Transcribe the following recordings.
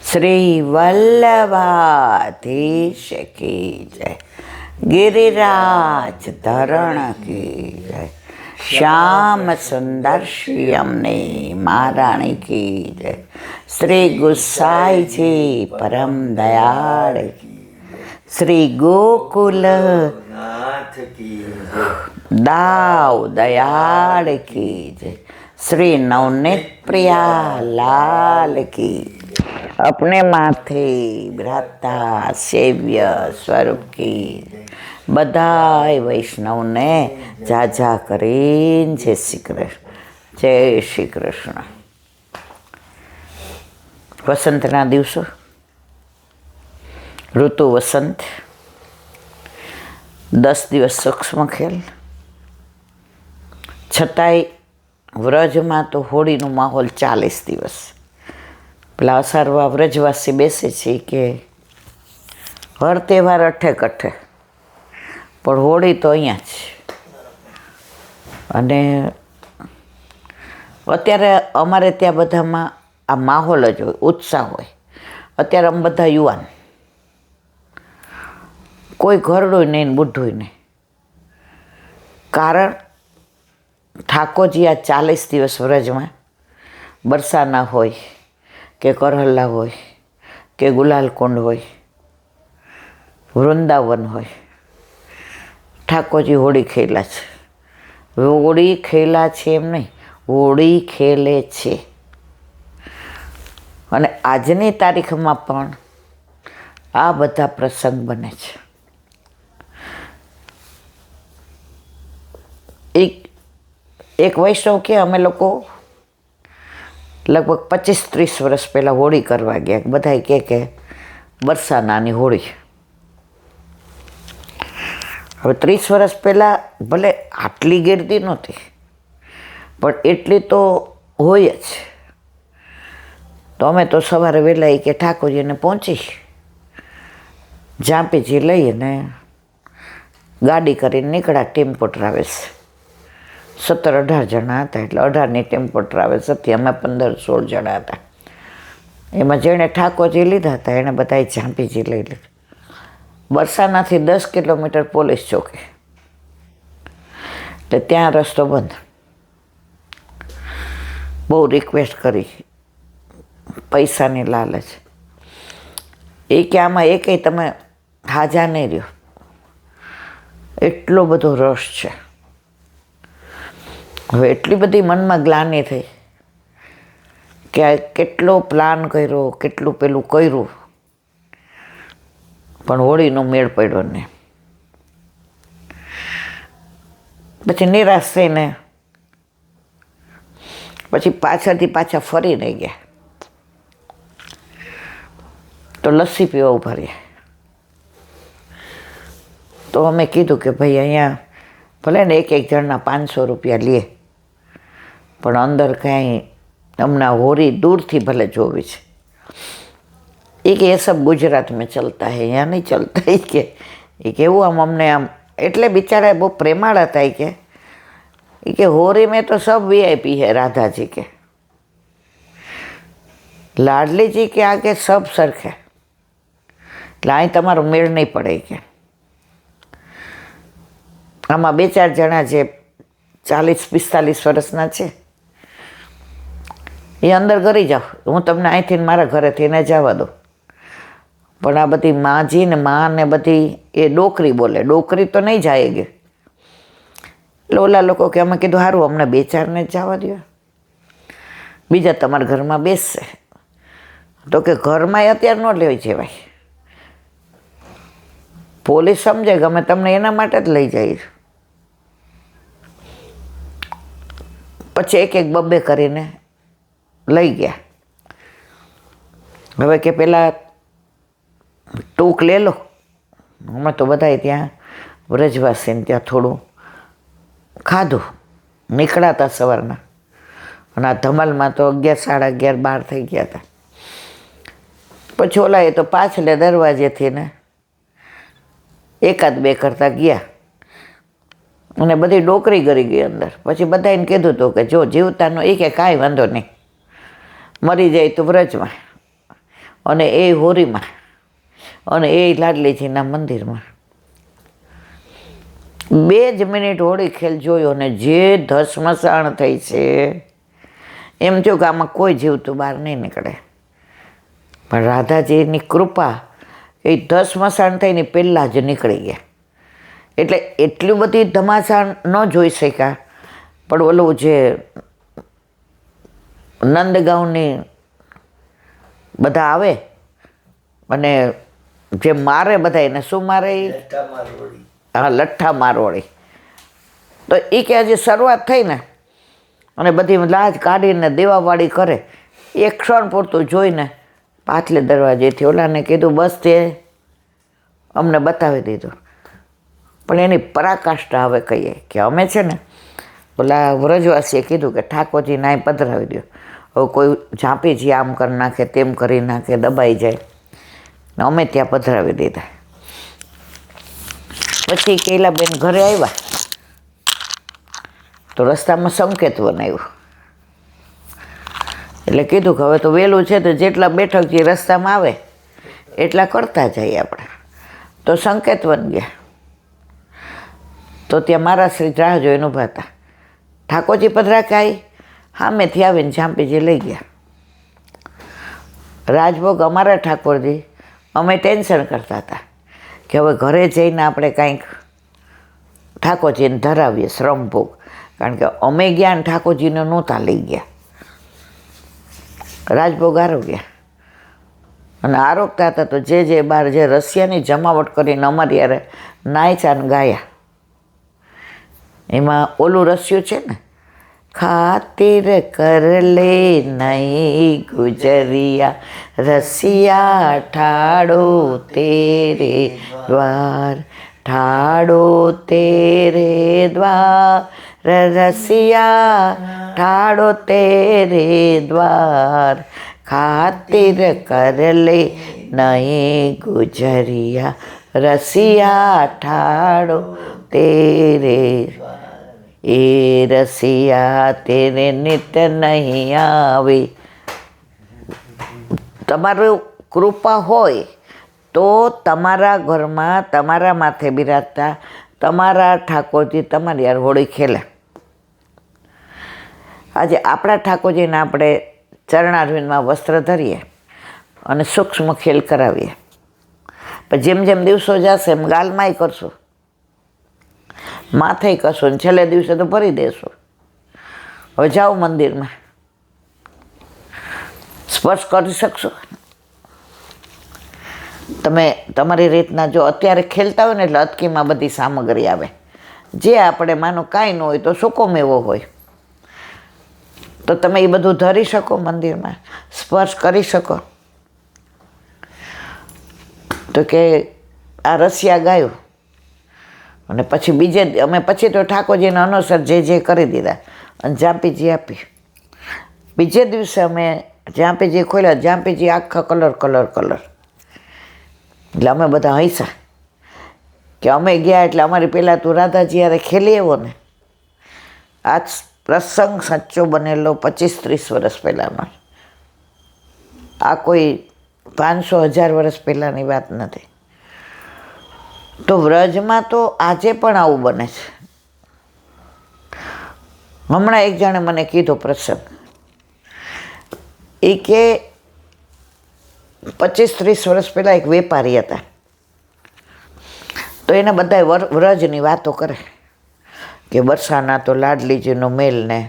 શ્રી વલ્લભાધીશ કી જય, ગિરિરાજ ધરણ કી જય, શ્યામ સુંદર શ્રી અમને મહારાણી કી જય, શ્રી ગુસાઈજી પરમ દયાળ શ્રી ગોકુલ દાવ દયાળ કી જય, श्री नवनीत प्रिया लाल की अपने माथे भ्राता सेव्य स्वरूप की बधाय वैष्णव ने जाजा करीन जय श्री कृष्ण जय श्री कृष्ण। वसंतना दिवसों ऋतु वसंत 10 દિવસ સૂક્ષ્મ ખેલ છતાંય વ્રજમાં તો હોળીનો માહોલ 40 દિવસ પેલા અસારવા વ્રજવાસી બેસે છે કે હર તહેવાર અઠે કઠે પણ હોળી તો અહીંયા જ। અને અત્યારે અમારે ત્યાં બધામાં આ માહોલ જ હોય, ઉત્સાહ હોય। અત્યારે અમે બધા યુવાન, કોઈ ઘરડું નહીં બુઢું નહીં, કારણ ઠાકોરજી આ 40 દિવસ વ્રજમાં બરસાના હોય કે કરહલ્લા હોય કે ગુલાલકુંડ હોય, વૃંદાવન હોય, ઠાકોરજી હોળી ખેલા છે। હોળી ખેલા છે એમ નહીં, હોળી ખેલે છે। અને આજની તારીખમાં પણ આ બધા પ્રસંગ બને છે। એક વૈષ્ણવ કે અમે લોકો લગભગ 25-30 વર્ષ પહેલાં હોળી કરવા ગયા। બધા કે બરસાનાની હોળી। હવે 30 વર્ષ પહેલાં ભલે આટલી ગીર્દી નહોતી પણ એટલી તો હોય જ। તો અમે તો સવારે વહેલા કે ઠાકોરજીને પહોંચી ઝાંપીજી લઈને ગાડી કરીને નીકળ્યા। ટેમ્પો ટ્રાવેલ્સ 17-18 જણા હતા, એટલે 18ની ટેમ્પો ટ્રાવેલ્સ હતી, અમે 15-16 જણા હતા। એમાં જેણે ઠાકોરજી લીધા હતા એણે બધાએ ઝાંપીજી લઈ લીધું। બરસાનાથી 10 કિલોમીટર પોલીસ ચોકી, એટલે ત્યાં રસ્તો બંધ। બહુ રિક્વેસ્ટ કરી, પૈસાની લાલચ, એ કે આમાં એકેય તમે હાજા નહીં રહ્યો, એટલો બધો રસ છે। હવે એટલી બધી મનમાં ગ્લાનિ થઈ કે કેટલો પ્લાન કર્યો, કેટલું પેલું કર્યું, પણ હોળીનો મેળ પડ્યો ને। પછી નિરાશ થઈને પછી પાછળથી પાછા ફરીને ગયા તો લસ્સી પીવા ઉભા રહ્યા। તો અમે કીધું કે ભાઈ અહીંયા ભલે ને એક જણના 500 રૂપિયા લે, પણ અંદર કાંઈ અમને હોળી દૂરથી ભલે જોવી છે। એ કે એ સબ ગુજરાત મેં ચલતા હૈ, અહીંયા નહીં ચલતા। એ કે એવું આમ અમને આમ, એટલે બિચારા બહુ પ્રેમાળ હતા। એ કે હોળી મેં તો સબ વીઆઈપી હૈ રાધાજી के, લાડલી જી કે આગે સબ સરખે, એટલે અહીં તમારો મેળ નહીં પડે કે આમાં 2-4 જણા જે 40-45 વર્ષના છે એ અંદર કરી જાઓ, હું તમને અહીંથી મારા ઘરેથી એને જવા દઉં। પણ આ બધી માજી ને મા ને બધી એ ડોકરી બોલે, ડોકરી તો નહીં જાય કે। એટલે ઓલા લોકો કે અમે કીધું સારું અમને 2-4 ને જ જવા દો, બીજા તમારા ઘરમાં બેસશે। તો કે ઘરમાં અત્યારે ન લેવી જવાય, પોલીસ સમજે કે અમે તમને એના માટે જ લઈ જઈએ। પછી એક 2-2 કરીને લઈ ગયા। હવે કે પેલા ટૂંક લે લો, અમે તો બધાએ ત્યાં વ્રજવાસીને ત્યાં થોડું ખાધું, નીકળ્યા હતા સવારના, અને આ ધમાલમાં તો 11-11:30 થઈ ગયા હતા। પછી ઓલાએ તો પાછલે દરવાજેથી ને 1-2 કરતા ગયા અને બધી ડોકરી કરી ગઈ અંદર। પછી બધાને કીધું હતું કે જો જીવતાનો એ કે કાંઈ વાંધો નહીં, મરી જાય તો વ્રજમાં, અને એ હોરીમાં અને એ લાડલીજીના મંદિરમાં 2 જ મિનિટ હોળી ખેલ જોયો ને જે ધસમસાણ થઈ છે એમ થયું કે આમાં કોઈ જીવતું બહાર નહીં નીકળે. પણ રાધાજીની કૃપા એ ધસમસાણ થઈને પહેલાં જ નીકળી ગયા. એટલે એટલી બધી ધમાસાણ ન જોઈ શક્યા, પણ ઓલું જે નંદગાંવની બધા આવે અને જે મારે બધા એને શું મારે? હા, લઠ્ઠા મારવાળી. તો એ કે હજી શરૂઆત થઈ ને અને બધી લાજ કાઢીને દેવાવાળી કરે, એક ક્ષણ પૂરતું જોઈને પાછલે દરવાજેથી ઓલાને કીધું બસ તે અમને બતાવી દીધું. પણ એની પરાકાષ્ઠા હવે કહીએ કે અમે છે ને ઓલા વ્રજવાસીએ કીધું કે ઠાકોરજી નાય પધરાવી દો. હવે કોઈ ઝાંપીજી આમ કરી નાખે, તેમ કરી નાખે, દબાઈ જાય ને અમે ત્યાં પધરાવી દીધા. પછી કેલાબેન ઘરે આવ્યા તો રસ્તામાં સંકેત બનાવ્યું. એટલે કીધું કે હવે તો વહેલું છે તો જેટલા બેઠક જે રસ્તામાં આવે એટલા કરતા જઈએ આપણે. તો સંકેત બન ગયા. તો ત્યાં મારા શ્રી રાહ જોઈને ઊભા હતા. ઠાકોરજી પધરા કાંઈ સામેથી આવીને ઝાંપીજી લઈ ગયા. રાજભોગ અમારા ઠાકોરજી, અમે ટેન્શન કરતા હતા કે હવે ઘરે જઈને આપણે કાંઈક ઠાકોરજીને ધરાવીએ શ્રમભોગ, કારણ કે અમે ગયા ને ઠાકોરજીને નહોતા લઈ ગયા. રાજભોગ આરોગ્યા અને આરોગતા હતા તો જે બહાર જે રશિયાની જમાવટ કરીને અમારી યારે નાયચા ને ગાયા. એમાં ઓલું રસ્યું છે ને, ખાतिर कर ले नहीं गुजरिया रसिया ठाड़ो तेरे द्वार, ठाड़ो तेरे द्वार रसिया ठाड़ो तेरे द्वार, खातिर कर ले नहीं गुजरिया रसिया ठाड़ो तेरे, એ રસિયા તેને નિત નહીં આવે. તમારું કૃપા હોય તો તમારા ઘરમાં તમારા માથે બિરાજતા તમારા ઠાકોરજી તમારી યાર હોળી ખેલે. આજે આપણા ઠાકોરજીને આપણે ચરણારવિંદમાં વસ્ત્ર ધરીએ અને સૂક્ષ્મ ખેલ કરાવીએ. પણ જેમ જેમ દિવસો જશે એમ ગાલમાંય કરશું, માથે કરશો ને છેલ્લે દિવસે તો ભરી દેશો. હવે જાઓ મંદિરમાં, સ્પર્શ કરી શકશો તમે તમારી રીતના. જો અત્યારે ખેલતા હોય ને એટલે અટકીમાં બધી સામગ્રી આવે. જે આપણે માનો કાંઈ ન હોય તો સૂકો મેવો હોય તો તમે એ બધું ધરી શકો મંદિરમાં, સ્પર્શ કરી શકો. તો કે આ રસિયા ગાયું અને પછી પછી તો ઠાકોરજીને અનુસાર જે કરી દીધા અને ઝાંપીજી આપી. બીજે દિવસે અમે ઝાંપીજી ખોલ્યા, ઝાંપીજી આખા કલર. એટલે અમે બધા હૈસા કે અમે ગયા એટલે અમારી પહેલાં તું રાધાજી યારે ખેલી આવ્યો ને. આ પ્રસંગ સાચો બનેલો 25-30 વર્ષ પહેલાંનો. આ કોઈ 500-1000 વર્ષ પહેલાંની વાત નથી. તો વ્રજમાં તો આજે પણ આવું બને છે. હમણાં એક જણે મને કીધો પ્રસંગ, એ કે 25-30 વર્ષ પહેલાં એક વેપારી હતા. તો એને બધા વ્રજની વાતો કરે કે બરસાના તો લાડલીજીનો મેલ ને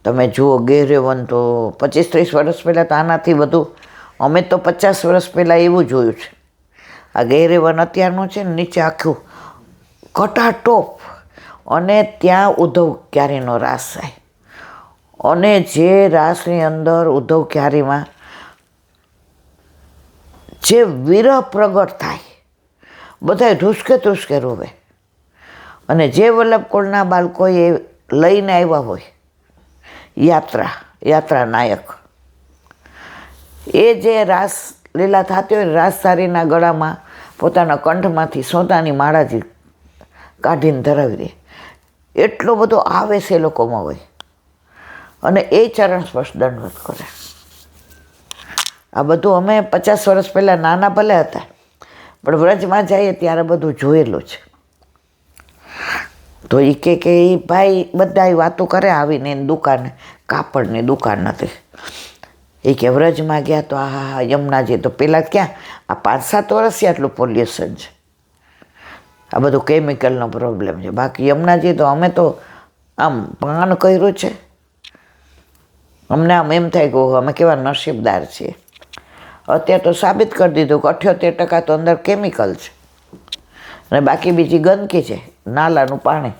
તમે જુઓ ગેહરેવન. તો 25-30 વર્ષ પહેલાં તો આનાથી વધુ, અમે તો 50 વર્ષ પહેલાં એવું જોયું છે. આ ગેહરેવન અત્યારનું છે ને, નીચે આખું કટાટોપ અને ત્યાં ઉદ્ધવ ક્યારીનો રાસ થાય. અને જે રાસની અંદર ઉદ્ધવ ક્યારીમાં જે વિરહ પ્રગટ થાય, બધાય ધ્રુસકે રોવે. અને જે વલ્લભકુળના બાળકોએ લઈને આવ્યા હોય યાત્રા નાયક, એ જે રાસ લીલા થતી હોય, રાસધારીના ગળામાં પોતાના કંઠમાંથી સોનાની માળાજી કાઢીને ધરાવી દે. એટલો બધો આવેશ એ લોકોમાં હોય અને એ ચરણ સ્પર્શ દંડવત કરે. આ બધું અમે 50 વર્ષ પહેલાં નાના ભલે હતા, પણ વ્રજમાં જઈએ ત્યારે બધું જોયેલું છે. તો એ કે એ ભાઈ બધા વાતો કરે આવીને એની દુકાને, કાપડની દુકાન નથી. એ કે વ્રજમાં ગયા તો હા યમુનાજી તો પહેલાં ક્યાં આ 5-7 વર્ષથી આટલું પોલ્યુશન છે, આ બધું કેમિકલનો પ્રોબ્લેમ છે. બાકી યમુનાજી તો અમે તો આમ પાન કર્યું છે, અમને આમ એમ થાય કે અમે કેવા નસીબદાર છીએ. અત્યારે તો સાબિત કરી દીધું કે 78% તો અંદર કેમિકલ છે અને બાકી બીજી ગંદકી છે, નાલાનું પાણી.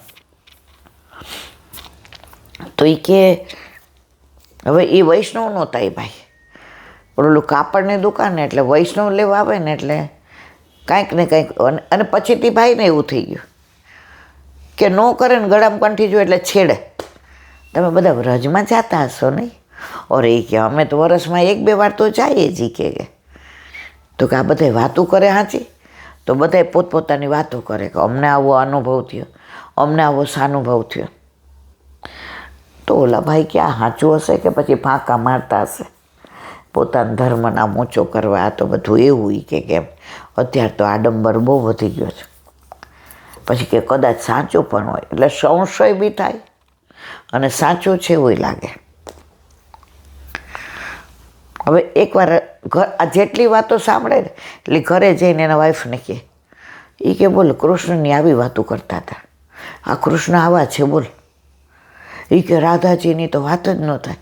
તો એ કે હવે એ વૈષ્ણવ નહોતા એ ભાઈ, ઓલું કાપડની દુકાન ને એટલે વૈષ્ણવ લેવા આવે ને એટલે કાંઈક ને કાંઈક. અને પછીથી ભાઈને એવું થઈ ગયું કે ન કરે ને ગળામાં કંઠી જો એટલે છેડે, તમે બધા વ્રજમાં જતા હશો નહીં? ઓર એ કે અમે તો વરસમાં 1-2 વાર તો જઈએ જ. કે તો કે આ બધા વાતો કરે સાચી? તો બધાય પોતપોતાની વાતો કરે કે અમને આવો અનુભવ થયો, અમને આવો સાનુભવ થયો. તો ઓલા ભાઈ ક્યાં સાચું હશે કે પછી ફાંકા મારતા હશે પોતાના ધર્મના ઊંચો કરવા? આ તો બધું એવું કે કેમ અત્યારે તો આડંબર બહુ વધી ગયો છે. પછી કે કદાચ સાચું પણ હોય એટલે સંશય બી થાય અને સાચું છે એવું લાગે. હવે એકવાર આ જેટલી વાતો સાંભળે ને એટલે ઘરે જઈને એના વાઈફને કહે, એ કે બોલ કૃષ્ણની આવી વાતો કરતા હતા, આ કૃષ્ણ આવા છે બોલ. એ કે રાધાજીની તો વાત જ ન થાય,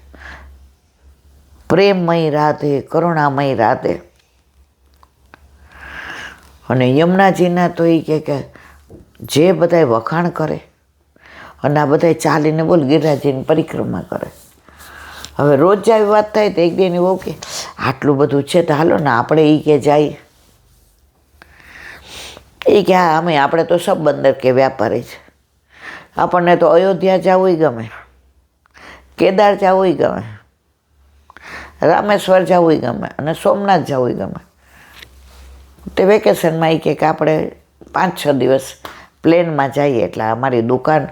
પ્રેમમય રાધે, કરુણામય રાધે. અને યમુનાજીના તો એ કે જે બધાય વખાણ કરે અને આ બધાય ચાલીને બોલ ગિરિરાજજીની પરિક્રમા કરે. હવે રોજ જ આવી વાત થાય તો એક દિન એવું કે આટલું બધું છે તો હાલો ને આપણે એ કે જાય. એ કે હા આપણે તો સબ બંદર કે વ્યાપારી છે, આપણને તો અયોધ્યા જવું ગમે, કેદાર જવું ગમે, રામેશ્વર જવું ગમે અને સોમનાથ જવું ગમે. તે વેકેશનમાં એ કે આપણે 5-6 દિવસ પ્લેનમાં જઈએ એટલે અમારી દુકાન.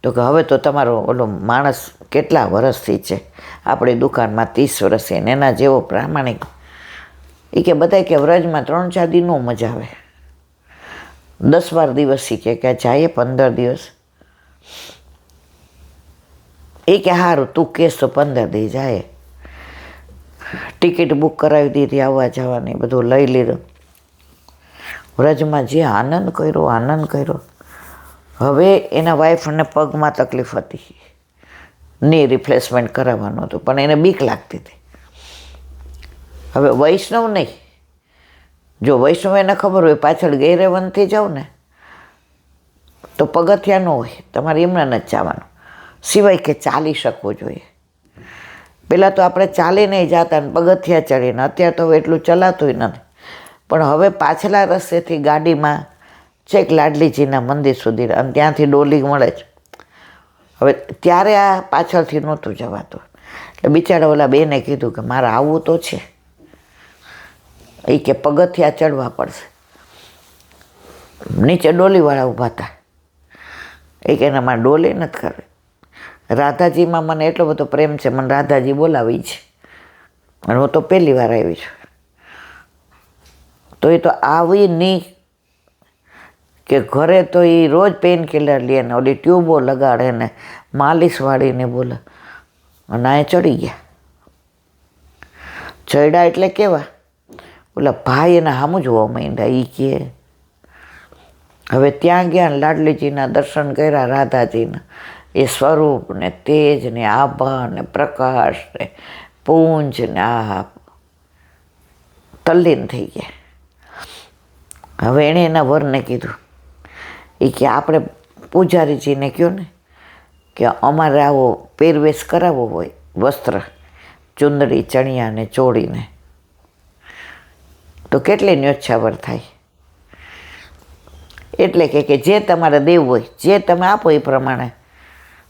તો કે હવે તો તમારો ઓલો માણસ કેટલા વર્ષથી છે આપણી દુકાનમાં, 30 વર્ષથી, એના જેવો પ્રામાણિક. એ કે બધા કે વ્રજમાં 3-4 દી નો મજા આવે, 10-12 દિવસ કે જઈએ 15 દિવસ. એ કે સારું તું કહેશ તો 15 દી જાય. ટિકિટ બુક કરાવી દીધી, આવવા જવાની બધું લઈ લીધું. વ્રજમાં જે આનંદ કર્યો. હવે એના વાઈફને પગમાં તકલીફ હતી, ની રિપ્લેસમેન્ટ કરાવવાનું હતું, પણ એને બીક લાગતી હતી. હવે વૈષ્ણવ નહીં, જો વૈષ્ણવ એને ખબર હોય પાછળ ગેરેવનથી જાઉં ને તો પગથિયા ન હોય, તમારે એમના નથી જવાનું, સિવાય કે ચાલી શકવું જોઈએ. પહેલાં તો આપણે ચાલી નહીં જતા ને પગથિયા ચડીને, અત્યારે તો હવે એટલું ચલાતું નથી. પણ હવે પાછલા રસ્તેથી ગાડીમાં છેક લાડલીજીના મંદિર સુધી અને ત્યાંથી ડોલી મળે છે. હવે ત્યારે આ પાછળથી નહોતું જવાતું એટલે બિચારા ઓલા બેને કીધું કે મારે આવવું તો છે. એ કે પગથિયા ચડવા પડશે. નીચે ડોલીવાળા ઊભા હતા. એ કે મારે ડોલી નથી કરવી, રાધાજીમાં મને એટલો બધો પ્રેમ છે, મને રાધાજી બોલાવી છે અને હું તો પહેલી વાર આવી છું. તો એ તો આવી નહીં કે ઘરે તો એ રોજ પેઇન કિલર લે ને ઓલી ટ્યુબો લગાડે ને માલિશ વાળીને બોલે. અને આ ચડી ગયા. ચડ્યા એટલે કેવા ઓલા ભાઈ એના સામું જોવા માંડ્યા. એ કે હવે ત્યાં ગયા ને લાડલીજીના દર્શન કર્યા, રાધાજીના એ સ્વરૂપ ને તેજ ને આભા ને પ્રકાશ ને પૂંજ ને આ તલ્લીન થઈ ગયા. હવે એણે એના વરને કીધું, એ કે આપણે પૂજારીજીને કહો ને કે અમારે આવો પહેરવેશ કરાવવો હોય, વસ્ત્ર ચુંદડી ચણિયા ને ચોળીને, તો કેટલી ન્યોછાવર થાય. એટલે કે જે તમારે દેવું હોય, જે તમે આપો એ પ્રમાણે.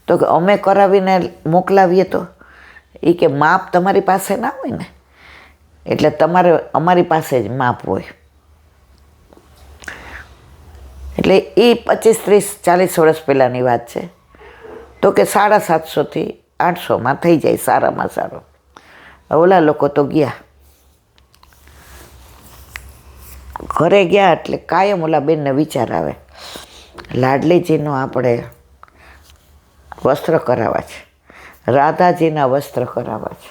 તો કે અમે કરાવીને મોકલાવીએ તો એ કે માપ તમારી પાસે ના હોય ને, એટલે તમારે અમારી પાસે જ માપ હોય. એટલે એ 25, 30, 40 વર્ષ પહેલાંની વાત છે. તો કે 750 થી 800 થઈ જાય સારામાં સારો. ઓલા લોકો તો ગયા ઘરે ગયા એટલે કાયમ ઓલા બેનને વિચાર આવે, લાડલીજીનો આપણે વસ્ત્ર કરાવવા છે, રાધાજીના વસ્ત્ર કરાવવા છે.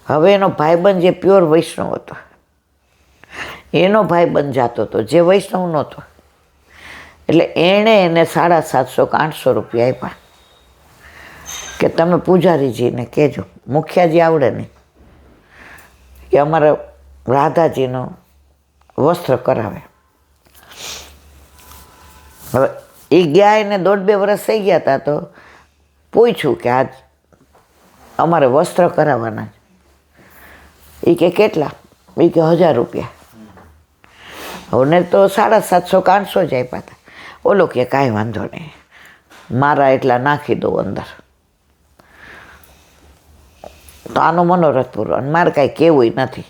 હવે એનો ભાઈબંધ જે પ્યોર વૈષ્ણવ હતો, એનો ભાઈબંધ જાતો હતો જે વૈષ્ણવ નહોતો, એટલે એણે એને 750 કે 800 રૂપિયા આપ્યા કે તમે પૂજારીજીને કહેજો, મુખિયાજી આવડે નહીં, કે અમારા રાધાજીનો વસ્ત્ર કરાવે. હવે એ ગયા એને 1.5-2 વર્ષ થઈ ગયા હતા, તો પૂછ્યું કે આજ અમારે વસ્ત્ર કરાવવાના છે. એ કે કેટલા? એ કે 1000 રૂપિયા. હવે તો 750 કે 800 જ આપ્યા હતા. ઓલો કે કાંઈ વાંધો નહીં, મારા એટલા નાખી દો અંદર. તો આનો મનોરથ પૂરો, અને મારે કાંઈ કહેવું નથી.